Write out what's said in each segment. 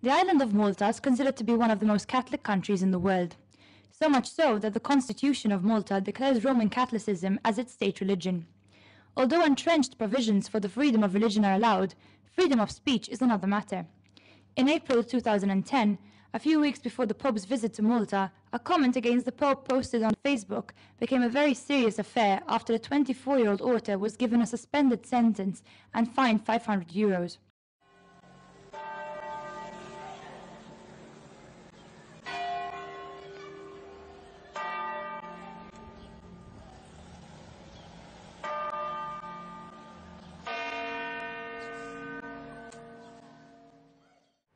The island of Malta is considered to be one of the most Catholic countries in the world, so much so that the Constitution of Malta declares Roman Catholicism as its state religion. Although entrenched provisions for the freedom of religion are allowed, freedom of speech is another matter. In April 2010, a few weeks before the Pope's visit to Malta, a comment against the Pope posted on Facebook became a very serious affair after the 24-year-old author was given a suspended sentence and fined €500.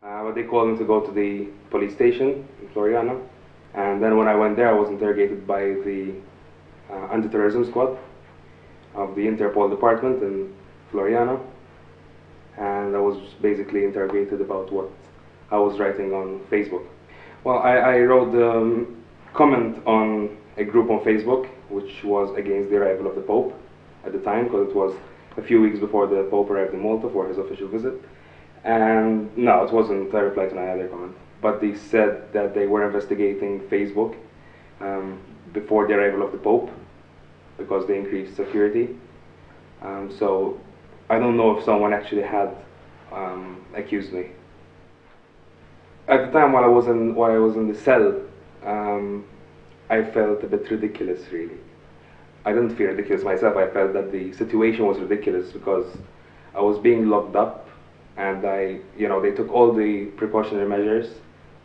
But they called me to go to the police station in Floriana, and then when I went there I was interrogated by the anti-terrorism squad of the Interpol department in Floriana, and I was basically interrogated about what I was writing on Facebook. Well, I wrote the comment on a group on Facebook which was against the arrival of the Pope at the time, because it was a few weeks before the Pope arrived in Malta for his official visit. And no, it wasn't a reply to my other comment. But they said that they were investigating Facebook before the arrival of the Pope because they increased security. So I don't know if someone actually had accused me. At the time while I was in the cell, I felt a bit ridiculous, really. I didn't feel ridiculous myself. I felt that the situation was ridiculous because I was being locked up. And they took all the precautionary measures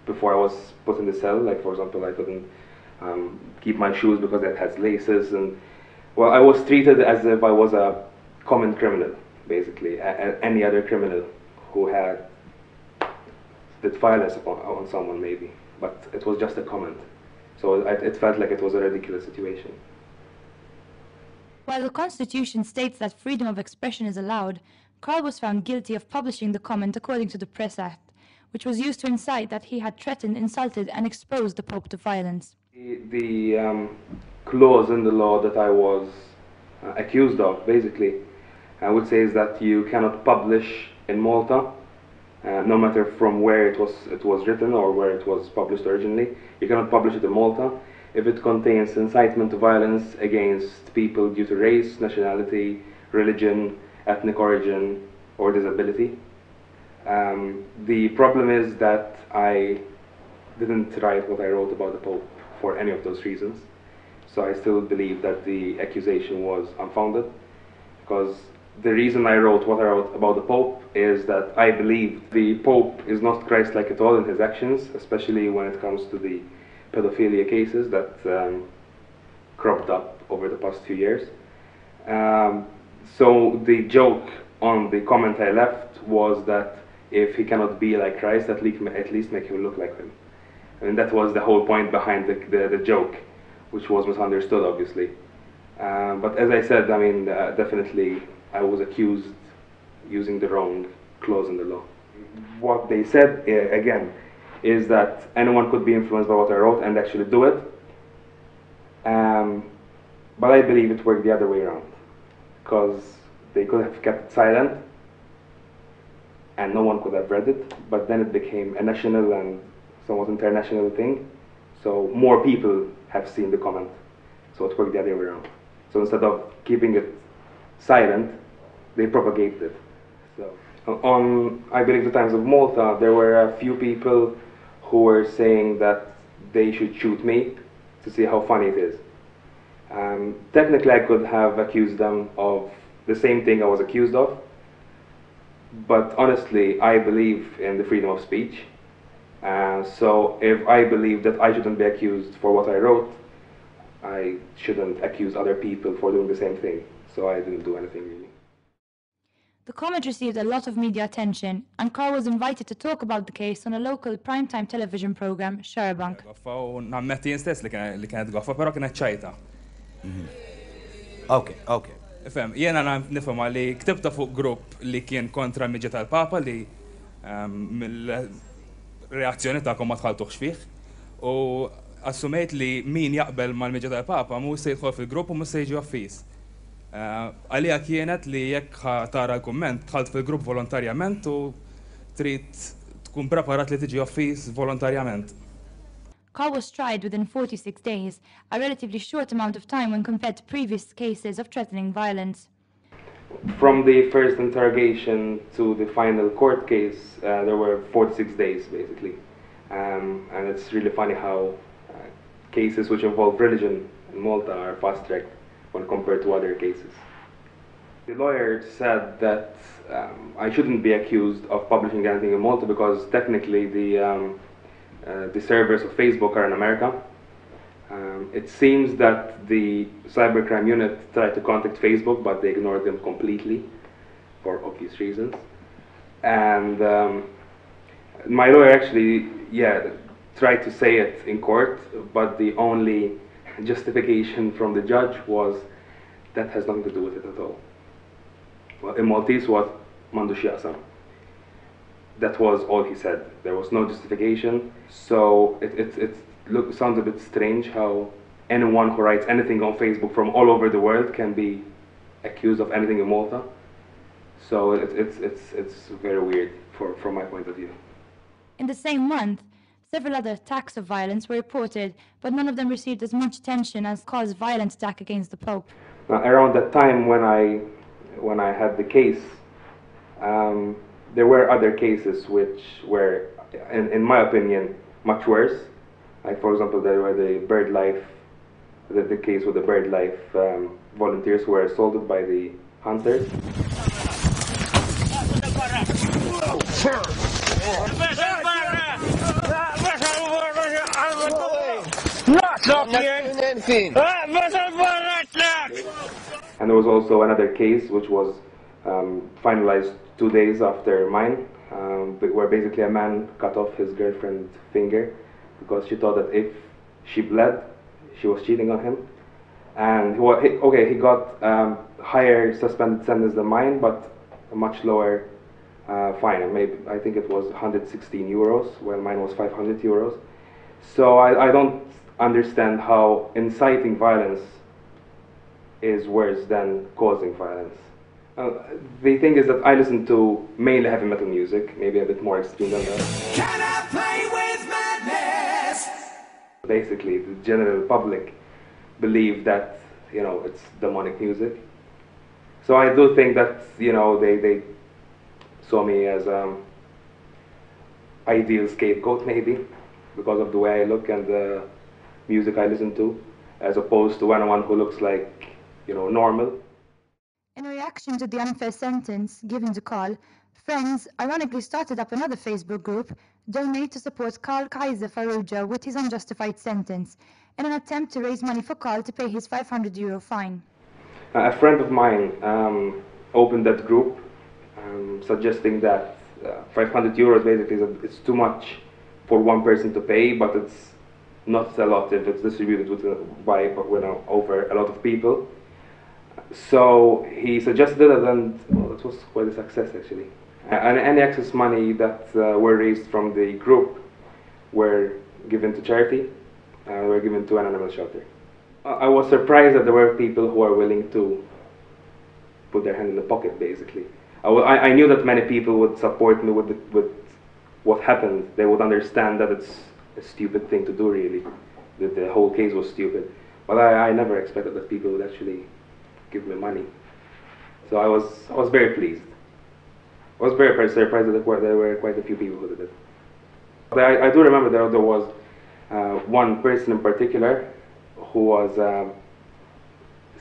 before I was put in the cell. Like, for example, I couldn't keep my shoes because it has laces, and well, I was treated as if I was a common criminal, basically, any other criminal who did violence on someone, maybe. But it was just a comment, so it felt like it was a ridiculous situation. While the Constitution states that freedom of expression is allowed, Karl was found guilty of publishing the comment according to the Press Act, which was used to incite that he had threatened, insulted, and exposed the Pope to violence. The clause in the law that I was accused of, basically, I would say is that you cannot publish in Malta, no matter from where it was written or where it was published originally. You cannot publish it in Malta if it contains incitement to violence against people due to race, nationality, religion, ethnic origin, or disability. The problem is that I didn't write what I wrote about the Pope for any of those reasons. So I still believe that the accusation was unfounded, because the reason I wrote what I wrote about the Pope is that I believe the Pope is not Christ-like at all in his actions, especially when it comes to the pedophilia cases that cropped up over the past few years. So the joke on the comment I left was that if he cannot be like Christ, at least make him look like him. And that was the whole point behind the joke, which was misunderstood, obviously. But as I said, I mean, definitely I was accused using the wrong clause in the law. What they said, again, is that anyone could be influenced by what I wrote and actually do it. But I believe it worked the other way around, because they could have kept it silent and no one could have read it, but then it became a national and somewhat international thing, so more people have seen the comment, so it worked the other way around. So instead of keeping it silent, they propagated it. So on, I believe, the Times of Malta, there were a few people who were saying that they should shoot me to see how funny it is. Technically, I could have accused them of the same thing I was accused of, but honestly, I believe in the freedom of speech. So if I believe that I shouldn't be accused for what I wrote, I shouldn't accuse other people for doing the same thing. So I didn't do anything really. The comment received a lot of media attention, and Karl was invited to talk about the case on a local primetime television program, Sharabank. Nammetti stess li kienet goffa, pero kienet ċajta. Okay. Fem, jena nifema li ktibta fuq grupp li kien kontra l-miġġa tal-Papa li mill-reazzjoni ta'kom ma tħaltuħx fih, u assumejt li min jaqbel mal-miġġa tal-Papa mu se jidħol fil-grupp u mu se jiġi affis. Għalija kienet li jekk tara l-komment tħalt fil-grupp volontarjament u trid tkun preparat li tiġi offis volontarjament. Carl was tried within 46 days, a relatively short amount of time when compared to previous cases of threatening violence. From the first interrogation to the final court case, there were 46 days, basically. And it's really funny how cases which involve religion in Malta are fast-tracked when compared to other cases. The lawyer said that I shouldn't be accused of publishing anything in Malta because technically the servers of Facebook are in America. It seems that the cybercrime unit tried to contact Facebook, but they ignored them completely for obvious reasons. And my lawyer actually, tried to say it in court, but the only justification from the judge was that has nothing to do with it at all. Well, in Maltese was mandu x'jaqsam. That was all he said. There was no justification. So it sounds a bit strange how anyone who writes anything on Facebook from all over the world can be accused of anything in Malta. So it's very weird from my point of view. In the same month, several other attacks of violence were reported, but none of them received as much attention as Carl's violent attack against the Pope. Now, around that time when I had the case, there were other cases which were, in my opinion, much worse. Like, for example, there were the case with the BirdLife volunteers who were assaulted by the hunters. And there was also another case which was finalized 2 days after mine, where basically a man cut off his girlfriend's finger because she thought that if she bled, she was cheating on him. And he got higher suspended sentence than mine, but a much lower fine. Maybe I think it was 116 euros, while mine was 500 euros. So I don't understand how inciting violence is worse than causing violence. The thing is that I listen to mainly heavy metal music, maybe a bit more extreme than that. Can I play with madness? Basically, the general public believe that, it's demonic music. So I do think that, they saw me as ideal scapegoat, maybe, because of the way I look and the music I listen to, as opposed to anyone who looks like, normal. In reaction to the unfair sentence given to Carl, friends ironically started up another Facebook group, Donate to support Carl Kaiser Farrugia with his unjustified sentence, in an attempt to raise money for Carl to pay his €500 fine. A friend of mine opened that group, suggesting that €500 basically it's too much for one person to pay, but it's not a lot if it's distributed over a lot of people. So he suggested it, and it was quite a success actually. And any excess money that were raised from the group were given to charity, were given to an animal shelter. I was surprised that there were people who are willing to put their hand in the pocket, basically. I knew that many people would support me with what happened. They would understand that it's a stupid thing to do, really. That the whole case was stupid. But I never expected that people would actually give me money. So I was very pleased. I was very surprised that there were quite a few people who did it. But I do remember there was one person in particular who was a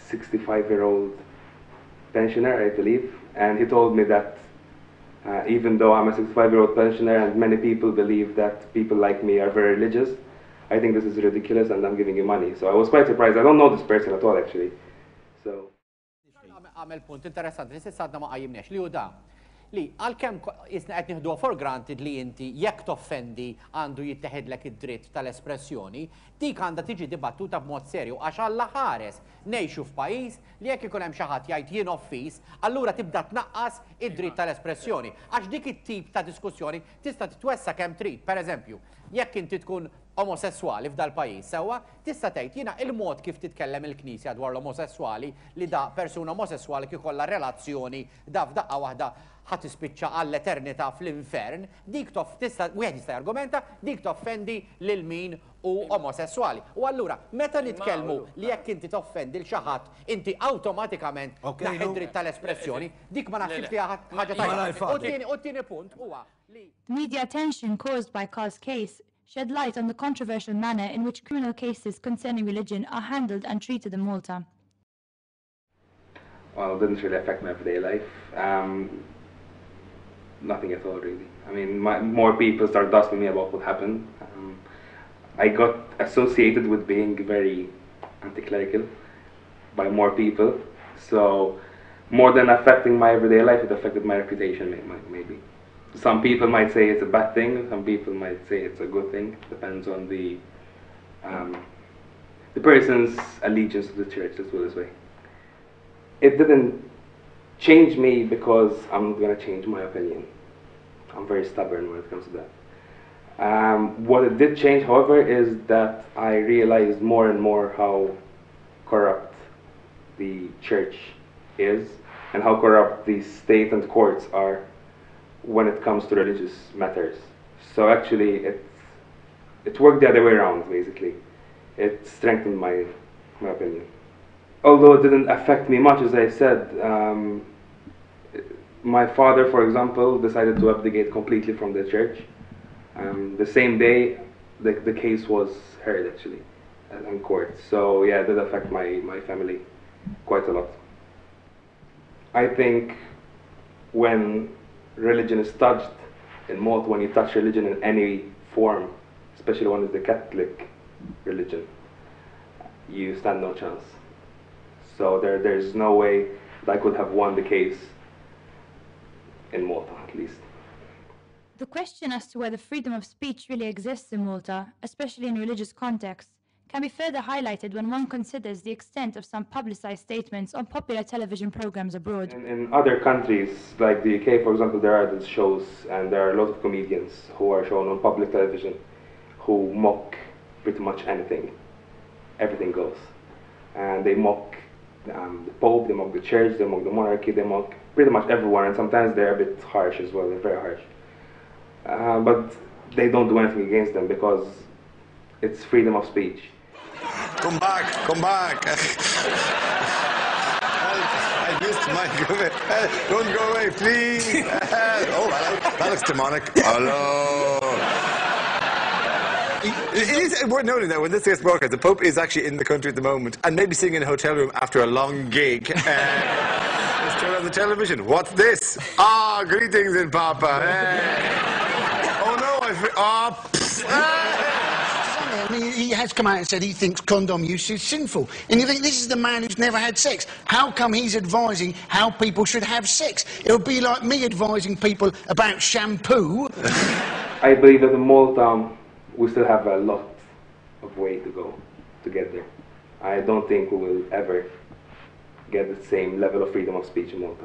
65-year-old pensioner, I believe, and he told me that even though I'm a 65-year-old pensioner and many people believe that people like me are very religious, I think this is ridiculous and I'm giving you money. So I was quite surprised. I don't know this person at all, actually. So. Għamel punt interessanti, s-sadna ma qajjimniex li u da. Li, għal-kem jisna qed nieħdu for granted li inti jekk toffendi għandu jitteħidlek id-dritt tal-espressjoni, dik għandha tiġi dibattuta b'mod serju għax Alla ħares ngħixu f'pajjiż li jekk ikun hemm xi ħadd jgħid jien offis, allura tibda tnaqqas id-dritt tal-espressjoni. Għax dik it-tip ta' diskussjoni tista' titwessa kemm trid. Pereżempju, jekk inti tkun omosessuali f'dal pajjiż sewwa, tista' tgħid jiena il-mod kif titkellem il-Knisja dwar l-omosessuali li da persuna omosessuali kif kollha relazzjoni da f'daqqa waħda ħat ispiċċa għall-eternità fl-infern, dik wieħed jista' argumenta, dik toffendi lil min u omosessuali. U allura, meta nitkellmu li jekk inti toffendi l xi ħadd, inti awtomatikament naħi dritt tal-espressjoni, dik ma nafx fiha ħaġa tajba. U tieni punt huwa li The media attention caused by Carl's case shed light on the controversial manner in which criminal cases concerning religion are handled and treated in Malta. Well, it didn't really affect my everyday life. Nothing at all, really. I mean, more people started asking me about what happened. I got associated with being very anti-clerical by more people. So, more than affecting my everyday life, it affected my reputation, maybe. Some people might say it's a bad thing, some people might say it's a good thing. Depends on the person's allegiance to the church, let's put it this way. It didn't change me because I'm not going to change my opinion. I'm very stubborn when it comes to that. What it did change, however, is that I realized more and more how corrupt the church is and how corrupt the state and courts are when it comes to religious matters. So actually, it worked the other way around, basically. It strengthened my opinion. Although it didn't affect me much, as I said, my father, for example, decided to abdicate completely from the church. The same day, the case was heard, actually, in court. So yeah, it did affect my family quite a lot. I think when religion is touched in Malta, when you touch religion in any form, especially when it's the Catholic religion, you stand no chance. So there's no way that I could have won the case in Malta, at least. The question as to whether freedom of speech really exists in Malta, especially in religious contexts, can be further highlighted when one considers the extent of some publicized statements on popular television programs abroad. In other countries, like the UK, for example, there are these shows, and there are a lot of comedians who are shown on public television who mock pretty much anything. Everything goes. And they mock the Pope, they mock the church, they mock the monarchy, they mock pretty much everyone, and sometimes they're a bit harsh as well, they're very harsh. But they don't do anything against them because it's freedom of speech. Come back, come back. I missed my comment. Don't go away, please. Oh, hello. That looks demonic. Hello. It is worth noting that when this gets broadcast, the Pope is actually in the country at the moment and maybe sitting in a hotel room after a long gig. Let's turn on the television. What's this? Ah, greetings in Papa. Oh no, I mean, he has come out and said he thinks condom use is sinful. And you think, this is the man who's never had sex. How come he's advising how people should have sex? It would be like me advising people about shampoo. I believe that in Malta, we still have a lot of way to go to get there. I don't think we will ever get the same level of freedom of speech in Malta.